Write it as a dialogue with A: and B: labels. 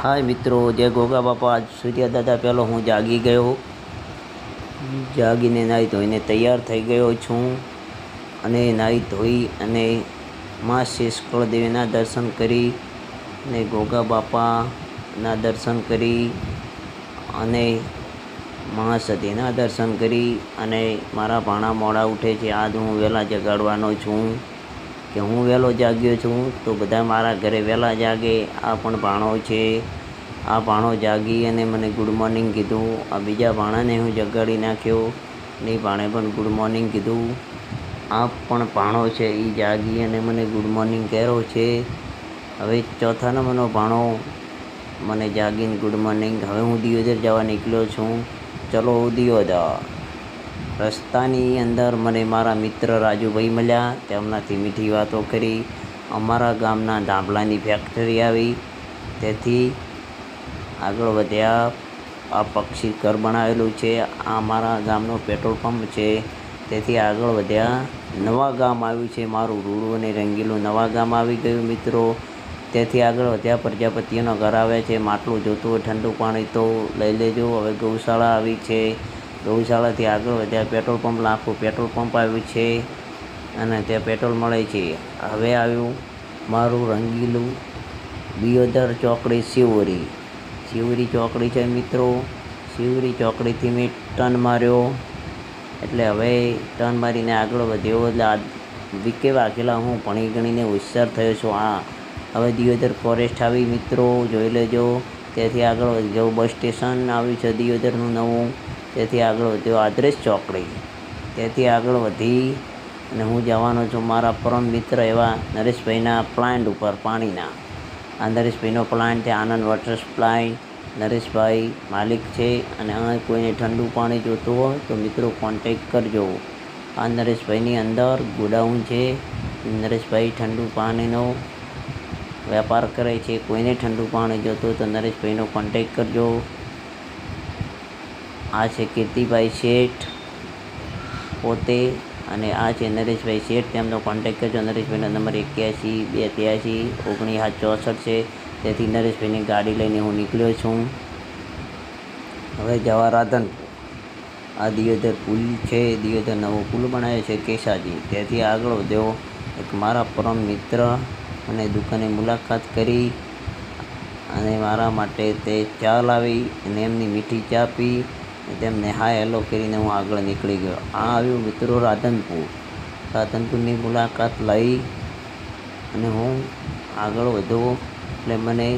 A: હાય મિત્રો, જય ગોગા બાપા. આજ સૂર્યા દાદા પહેલો હું જાગી ગયો. જાગીને નાહી ધોઈને તૈયાર થઈ ગયો છું અને નાહી ધોઈ અને મા શેષકળ દેવીના દર્શન કરી અને ગોગા બાપાના દર્શન કરી અને મા સતીના દર્શન કરી અને મારા ભાણા મોડા ઉઠે છે. આજ હું વહેલા જગાડવાનો છું કે હું વહેલો જાગ્યો છું તો બધા મારા ઘરે વહેલા જાગે. આ પણ ભાણો છે. આ ભાણો જાગી અને મને ગુડ મોર્નિંગ કીધું. આ બીજા ભાણાને હું જગાડી નાખ્યો અને એ ભાણે પણ ગુડ મોર્નિંગ કીધું. આ પણ ભાણો છે, એ જાગી અને મને ગુડ મોર્નિંગ કહેરો છે. હવે ચોથા નંબરનો ભાણો મને જાગીને ગુડ મોર્નિંગ. હવે હું દિયોદર જવા નીકળ્યો છું. ચલો દિયોદર. રસ્તાની અંદર મને મારા મિત્ર રાજુભાઈ મળ્યા. તેમનાથી મીઠી વાતો કરી. અમારા ગામના ધાબળાની ફેક્ટરી આવી, તેથી આગળ વધ્યા. આ પક્ષી ઘર બનાવેલું છે. આ અમારા ગામનો પેટ્રોલ પંપ છે, તેથી આગળ વધ્યા. નવા ગામ આવ્યું છે મારું રૂડું અને રંગીલું નવા ગામ આવી ગયું મિત્રો. તેથી આગળ વધ્યા. પ્રજાપતિઓના ઘર આવ્યા છે. માટલું જોતું હોય ઠંડુ પાણી તો લઈ લેજો. હવે ગૌશાળા આવી છે. ગૌશાળાથી આગળ વધ્યા. પેટ્રોલ પંપ લાખું પેટ્રોલ પંપ આવ્યું છે અને ત્યાં પેટ્રોલ મળે છે. હવે આવ્યું મારું રંગીલું દિયોદર ચોકડી શિવરી ચોકડી છે મિત્રો. શિવરી ચોકડીથી મેં ટર્ન માર્યો, એટલે હવે ટર્ન મારીને આગળ વધ્યો. એટલે વીકે વાઘેલા હું ભણી ગણીને હોશિયાર થયો છું. હવે દિયોદર ફોરેસ્ટ આવી મિત્રો, જોઈ લેજો. તેથી આગળ વધ્યો. બસ સ્ટેશન આવ્યું છે દિયોદરનું નવું, તેથી આગળ વધ્યો. આદરેશ ચોકડી, તેથી આગળ વધી અને હું જવાનો છું મારા પરમ મિત્ર એવા નરેશભાઈના પ્લાન્ટ ઉપર પાણીના. આ નરેશભાઈનો પ્લાન્ટ છે, આનંદ વોટર સપ્લાય. નરેશભાઈ માલિક છે અને કોઈને ઠંડુ પાણી જોતું હોય તો મિત્રો કોન્ટેક કરજો. આ નરેશભાઈની અંદર ગોડાઉન છે. નરેશભાઈ ઠંડુ પાણીનો વેપાર કરે છે. કોઈને ઠંડુ પાણી જોતું હોય તો નરેશભાઈનો કોન્ટેક કરજો. આ છે કીર્તિભાઈ શેઠ પોતે અને આ છે નરેશભાઈ શેઠ. તેમનો કોન્ટેક કરજો. નરેશભાઈનો નંબર 81-283-1964 છે. તેથી નરેશભાઈની ગાડી લઈને હું નીકળ્યો છું. હવે જવા રાધનપુર. આ દિયોદર પુલ છે. દિયોદર નવો પુલ બનાવ્યો છે કેશાજી. તેથી આગળ વધ્યો. એક મારા પરમ મિત્ર અને દુકાને મુલાકાત કરી અને મારા માટે તે ચા લાવી અને એમની મીઠી ચા પી તેમને હાય હેલો કરીને હું આગળ નીકળી ગયો. આ આવ્યું મિત્રો રાધનપુર. રાધનપુરની મુલાકાત લઈ અને હું આગળ વધ્યો. એટલે મને